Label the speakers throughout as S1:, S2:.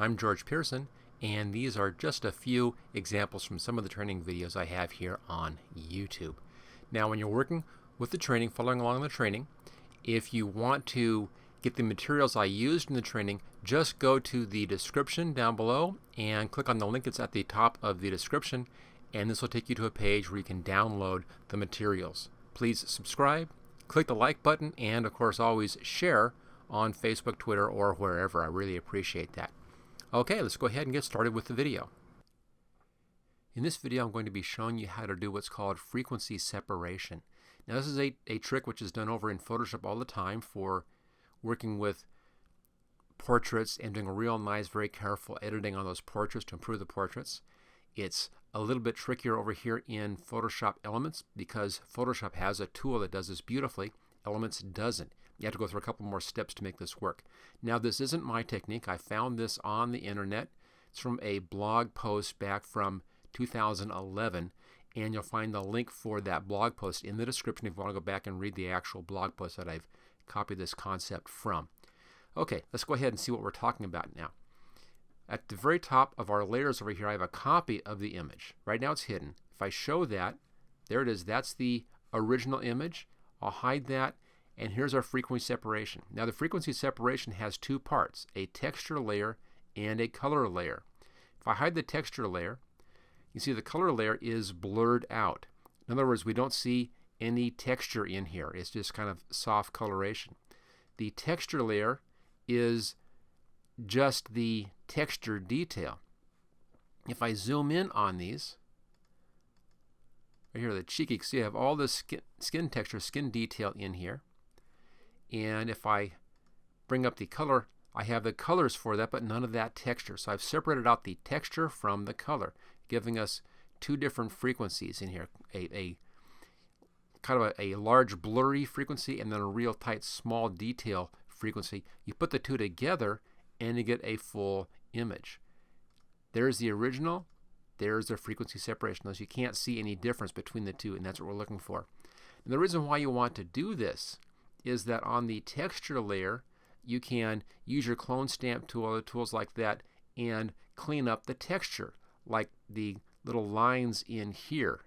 S1: I'm George Pearson, and these are just a few examples from some of the training videos I have here on YouTube. Now, when you're working with the training, following along the training, if you want to get the materials I used in the training, just go to the description down below and click on the link that's at the top of the description, and this will take you to a page where you can download the materials. Please subscribe, click the like button, and of course always share on Facebook, Twitter, or wherever. I really appreciate that. Okay, let's go ahead and get started with the video. In this video, I'm going to be showing you how to do what's called frequency separation. Now, this is a trick which is done over in Photoshop all the time for working with portraits and doing a real nice, very careful editing on those portraits to improve the portraits. It's a little bit trickier over here in Photoshop Elements because Photoshop has a tool that does this beautifully. Elements doesn't. You have to go through a couple more steps to make this work. Now, this isn't my technique. I found this on the internet. It's from a blog post back from 2011, and you'll find the link for that blog post in the description if you want to go back and read the actual blog post that I've copied this concept from. Okay, let's go ahead and see what we're talking about now. At the very top of our layers over here, I have a copy of the image. Right now it's hidden. If I show that, there it is. That's the original image. I'll hide that. And here's our frequency separation. Now, the frequency separation has two parts, a texture layer and a color layer. If I hide the texture layer, you see the color layer is blurred out. In other words, we don't see any texture in here. It's just kind of soft coloration. The texture layer is just the texture detail. If I zoom in on these, right here, the cheek, you can see I have all this skin texture, skin detail in here. And if I bring up the color, I have the colors for that, but none of that texture. So I've separated out the texture from the color, giving us two different frequencies in here. A kind of a large blurry frequency and then a real tight small detail frequency. You put the two together and you get a full image. There's the original, there's the frequency separation. Thus you can't see any difference between the two, and that's what we're looking for. And the reason why you want to do this is that on the texture layer, you can use your clone stamp tool, other tools like that, and clean up the texture, like the little lines in here.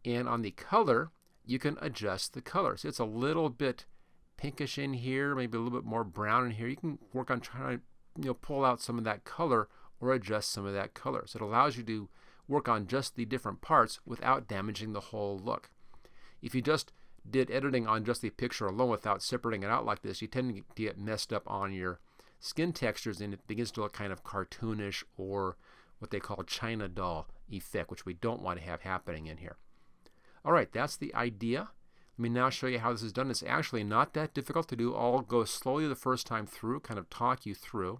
S1: And on the color, you can adjust the color. So it's a little bit pinkish in here, maybe a little bit more brown in here. You can work on trying to pull out some of that color or adjust some of that color. So it allows you to work on just the different parts without damaging the whole look. If you just did editing on just the picture alone without separating it out like this, you tend to get messed up on your skin textures, and it begins to look kind of cartoonish or what they call China doll effect, which we don't want to have happening in here. All right, that's the idea. Let me now show you how this is done. It's actually not that difficult to do. I'll go slowly the first time through, kind of talk you through.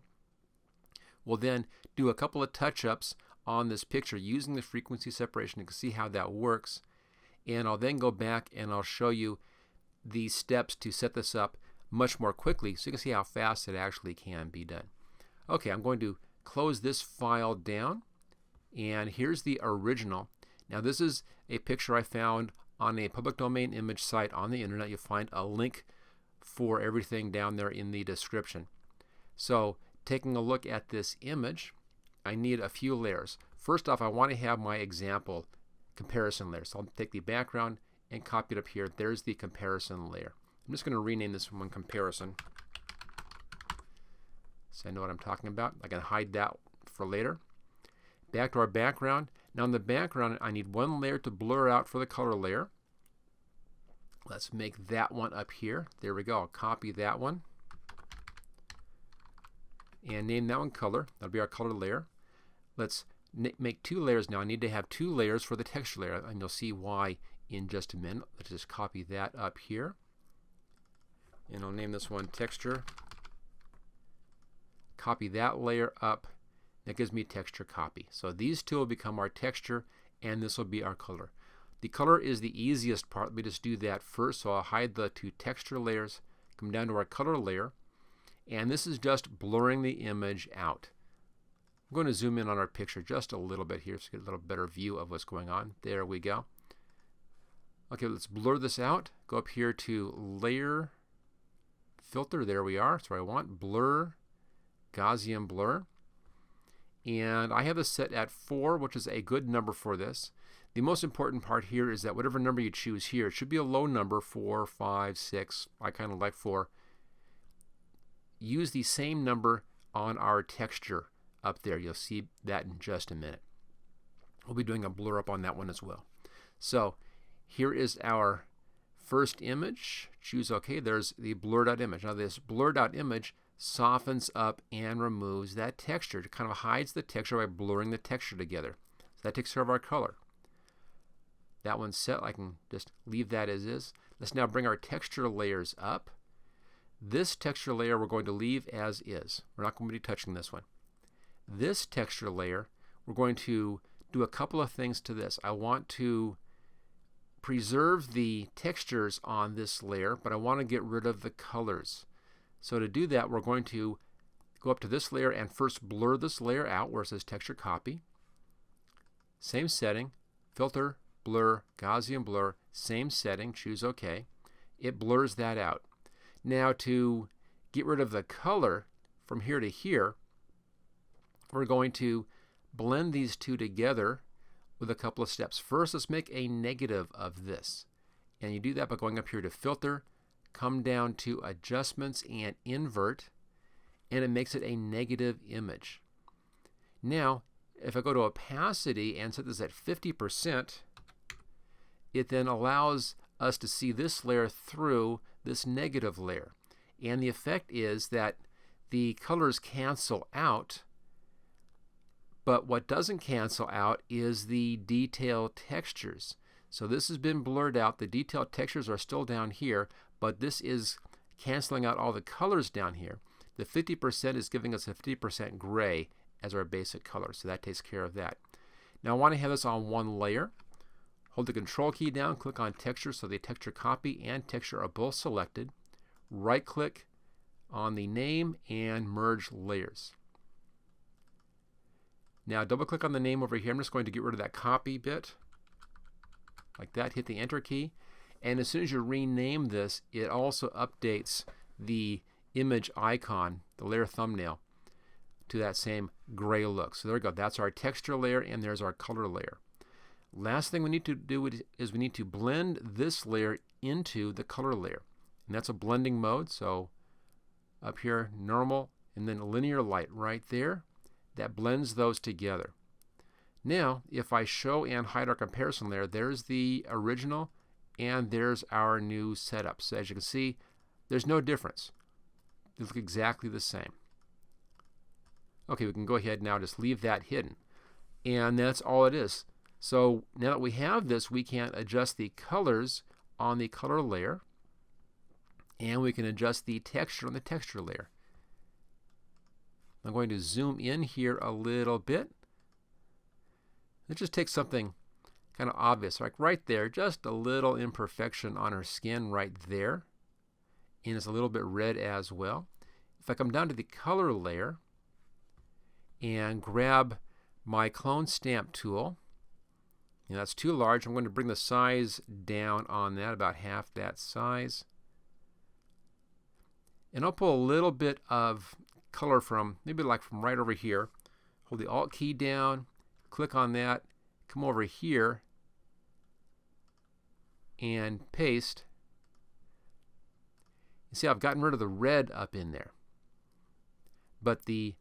S1: We'll then do a couple of touch-ups on this picture using the frequency separation. You can see how that works. And I'll then go back and I'll show you the steps to set this up much more quickly so you can see how fast it actually can be done. Okay, I'm going to close this file down, and here's the original. Now, this is a picture I found on a public domain image site on the internet. You'll find a link for everything down there in the description. So, taking a look at this image, I need a few layers. First off, I want to have my example comparison layer. So I'll take the background and copy it up here. There's the comparison layer. I'm just going to rename this one comparison so I know what I'm talking about. I can hide that for later. Back to our background. Now in the background, I need one layer to blur out for the color layer. Let's make that one up here. There we go. I'll copy that one and name that one color. That'll be our color layer. Let's make two layers now. I need to have two layers for the texture layer, and you'll see why in just a minute. Let's just copy that up here, and I'll name this one texture. Copy that layer up. That gives me texture copy. So these two will become our texture, and this will be our color. The color is the easiest part. Let me just do that first. So I'll hide the two texture layers, come down to our color layer, and this is just blurring the image out. I'm going to zoom in on our picture just a little bit here so you get a little better view of what's going on. There we go. Okay, let's blur this out. Go up here to Layer, Filter. There we are. That's where I want. Blur, Gaussian Blur. And I have this set at 4, which is a good number for this. The most important part here is that whatever number you choose here, it should be a low number, 4, 5, 6. I kind of like 4. Use the same number on our texture up there. You'll see that in just a minute. We'll be doing a blur up on that one as well. So here is our first image. Choose OK. There's the blurred out image. Now this blurred out image softens up and removes that texture. It kind of hides the texture by blurring the texture together. So that takes care of our color. That one's set. I can just leave that as is. Let's now bring our texture layers up. This texture layer we're going to leave as is. We're not going to be touching this one. This texture layer, we're going to do a couple of things to this. I want to preserve the textures on this layer, but I want to get rid of the colors. So to do that, we're going to go up to this layer and first blur this layer out where it says texture copy. Same setting, filter, blur, Gaussian blur, same setting, choose OK. It blurs that out. Now to get rid of the color from here to here, we're going to blend these two together with a couple of steps. First, let's make a negative of this. And you do that by going up here to filter, come down to adjustments and invert, and it makes it a negative image. Now, if I go to opacity and set this at 50%, it then allows us to see this layer through this negative layer. And the effect is that the colors cancel out, but what doesn't cancel out is the detail textures. So this has been blurred out. The detail textures are still down here, but this is canceling out all the colors down here. The 50% is giving us a 50% gray as our basic color, so that takes care of that. Now I want to have this on one layer. Hold the Control key down, click on Texture, so the Texture Copy and Texture are both selected. Right-click on the name and merge layers. Now double-click on the name over here. I'm just going to get rid of that copy bit. Like that, hit the Enter key. And as soon as you rename this, it also updates the image icon, the layer thumbnail, to that same gray look. So there we go. That's our texture layer, and there's our color layer. Last thing we need to do is we need to blend this layer into the color layer. And that's a blending mode. So up here, normal, and then linear light right there. That blends those together. Now, if I show and hide our comparison layer, there's the original and there's our new setup. So as you can see, there's no difference. They look exactly the same. Okay, we can go ahead now, just leave that hidden. And that's all it is. So now that we have this, we can adjust the colors on the color layer, and we can adjust the texture on the texture layer. I'm going to zoom in here a little bit. Let's just take something kind of obvious, like right there, just a little imperfection on her skin right there. And it's a little bit red as well. If I come down to the color layer and grab my clone stamp tool, and that's too large, I'm going to bring the size down on that, about half that size. And I'll pull a little bit of color from, maybe like from right over here. Hold the Alt key down, click on that, come over here, and paste. You see I've gotten rid of the red up in there, but the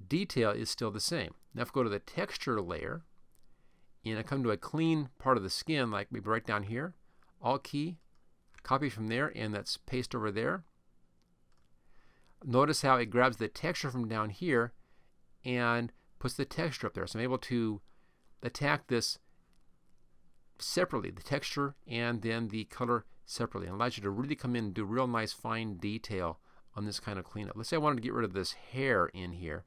S1: detail is still the same. Now if I go to the texture layer and I come to a clean part of the skin, like maybe right down here, Alt key, copy from there, and that's paste over there. Notice how it grabs the texture from down here and puts the texture up there. So I'm able to attack this separately, the texture and then the color separately. It allows you to really come in and do real nice fine detail on this kind of cleanup. Let's say I wanted to get rid of this hair in here.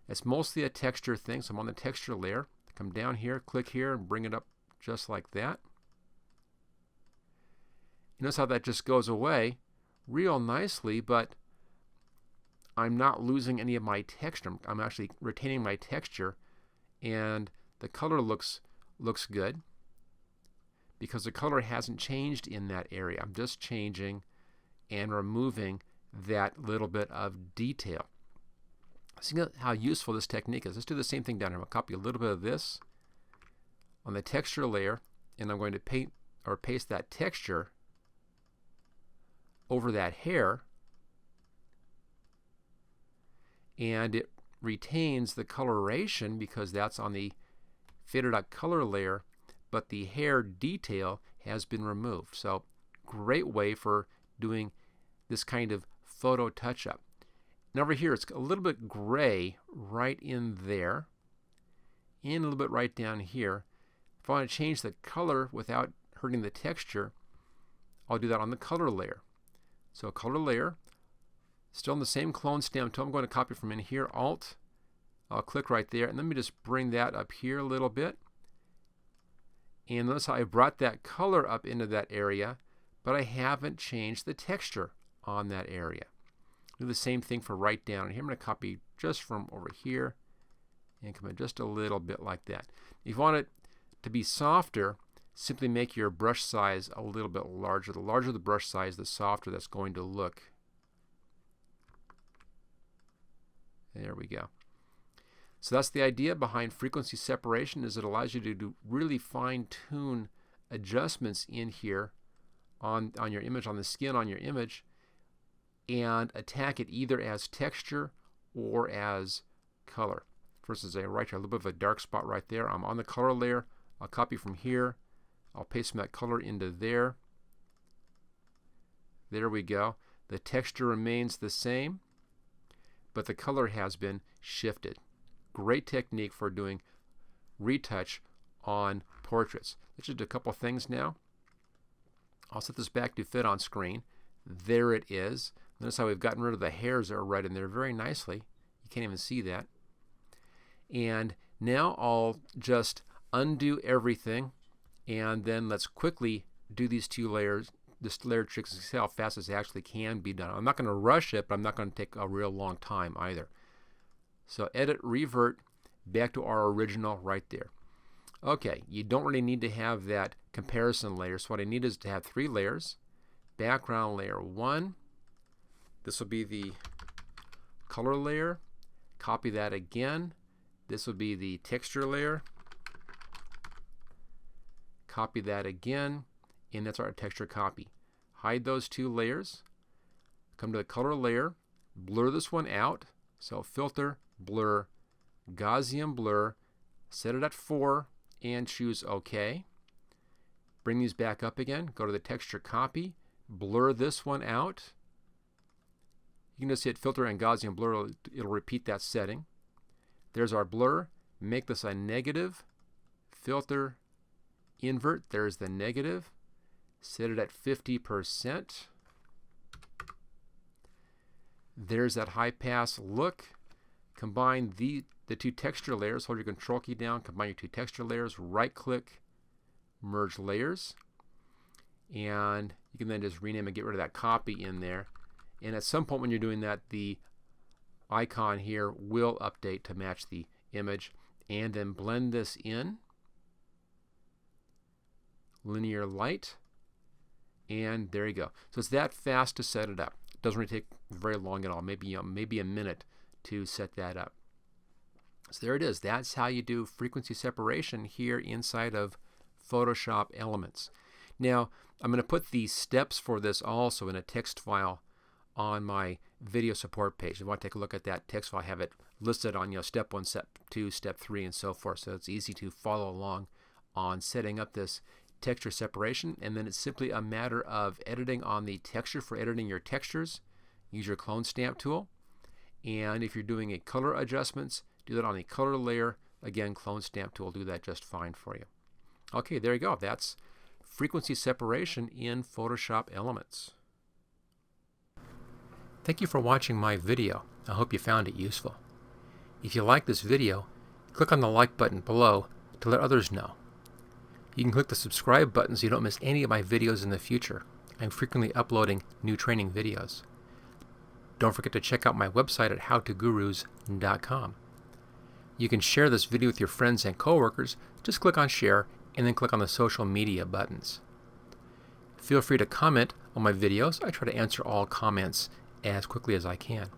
S1: It's mostly a texture thing, so I'm on the texture layer. Come down here, click here, and bring it up just like that. You notice how that just goes away real nicely, but I'm not losing any of my texture. I'm actually retaining my texture, and the color looks good because the color hasn't changed in that area. I'm just changing and removing that little bit of detail. See how useful this technique is. Let's do the same thing down here. I'll copy a little bit of this on the texture layer, and I'm going to paint or paste that texture over that hair, and it retains the coloration because that's on the fader.color layer, but the hair detail has been removed. So great way for doing this kind of photo touch-up. And over here, it's a little bit gray right in there, and a little bit right down here. If I want to change the color without hurting the texture, I'll do that on the color layer. So color layer, still in the same clone stamp tool. I'm going to copy from in here, Alt. I'll click right there, and let me just bring that up here a little bit. And notice how I brought that color up into that area, but I haven't changed the texture on that area. Do the same thing for right down. And here I'm going to copy just from over here and come in just a little bit like that. If you want it to be softer, simply make your brush size a little bit larger. The larger the brush size, the softer that's going to look. There we go. So that's the idea behind frequency separation, is it allows you to do really fine-tune adjustments in here on your image, on the skin on your image, and attack it either as texture or as color. For instance, right here, a little bit of a dark spot right there. I'm on the color layer. I'll copy from here. I'll paste that color into there. There we go. The texture remains the same, but the color has been shifted. Great technique for doing retouch on portraits. Let's just do a couple things now. I'll set this back to fit on screen. There it is. Notice how we've gotten rid of the hairs that are right in there very nicely. You can't even see that. And now I'll just undo everything, and then let's quickly do these two layers, this layer tricks, and see how fast this actually can be done. I'm not going to rush it, but I'm not going to take a real long time either. So edit, revert, back to our original right there. Okay, you don't really need to have that comparison layer, so what I need is to have 3 layers. Background layer 1. This will be the color layer. Copy that again. This will be the texture layer. Copy that again, and that's our texture copy. Hide those 2 layers. Come to the color layer. Blur this one out. So filter, blur, Gaussian blur. Set it at 4 and choose OK. Bring these back up again. Go to the texture copy. Blur this one out. You can just hit filter and Gaussian blur. It'll repeat that setting. There's our blur. Make this a negative. Filter, invert. There's the negative. Set it at 50%. There's that high pass look. Combine the 2 texture layers. Hold your control key down. Combine your 2 texture layers. Right click. Merge layers. And you can then just rename and get rid of that copy in there. And at some point when you're doing that, the icon here will update to match the image. And then blend this in. Linear light. And there you go. So it's that fast to set it up. It doesn't really take very long at all. Maybe a minute to set that up. So there it is. That's how you do frequency separation here inside of Photoshop Elements. Now, I'm going to put the steps for this also in a text file on my video support page. If you want to take a look at that text file, I have it listed on step 1, step 2, step 3, and so forth. So it's easy to follow along on setting up this texture separation, and then it's simply a matter of editing on the texture. For editing your textures, use your clone stamp tool, and if you're doing a color adjustments, do that on the color layer. Again, clone stamp tool will do that just fine for you. Okay, there you go. That's frequency separation in Photoshop Elements. Thank you for watching my video. I hope you found it useful. If you like this video, click on the like button below to let others know. You can click the subscribe button so you don't miss any of my videos in the future. I'm frequently uploading new training videos. Don't forget to check out my website at howtogurus.com. You can share this video with your friends and coworkers. Just click on share and then click on the social media buttons. Feel free to comment on my videos. I try to answer all comments as quickly as I can.